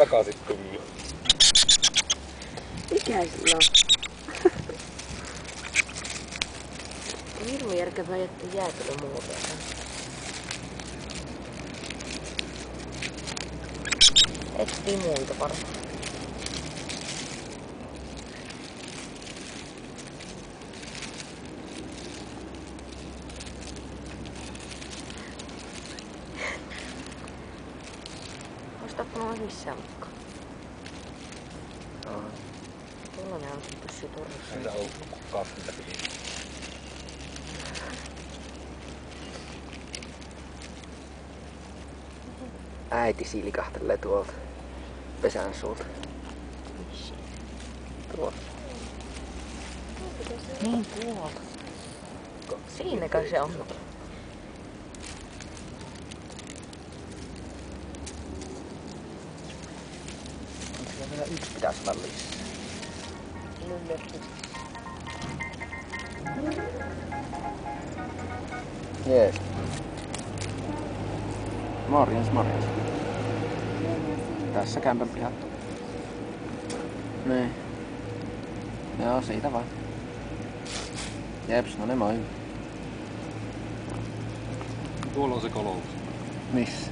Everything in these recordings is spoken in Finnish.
takaisin tullut. Mikä sillä on? On hirmu järkevää jättää jäätelömuovia. Etsii muita varmaan. Ois tappanut missään mukaan. Tuollainen on pyssy turvassa. Entä on kahvinta piti? Äiti silikahtelee tuolta pesän suulta. Tuolta. Niin tuolta. Siinäkö se on? Onko vielä yksi pitäisi olla lisää? Jees. Morjens. Tässä kämpän pihat. Niin. Joo, siitä vaan. Jeps, no ne moi. Tuolla on se kolous. Missä?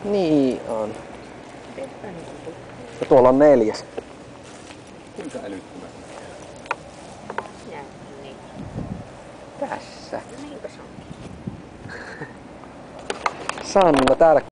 Niin on. Ja tuolla on 4. Kuinka älyttömän? Niin. Tässä. Niinpä se onkin. Sanna, täällä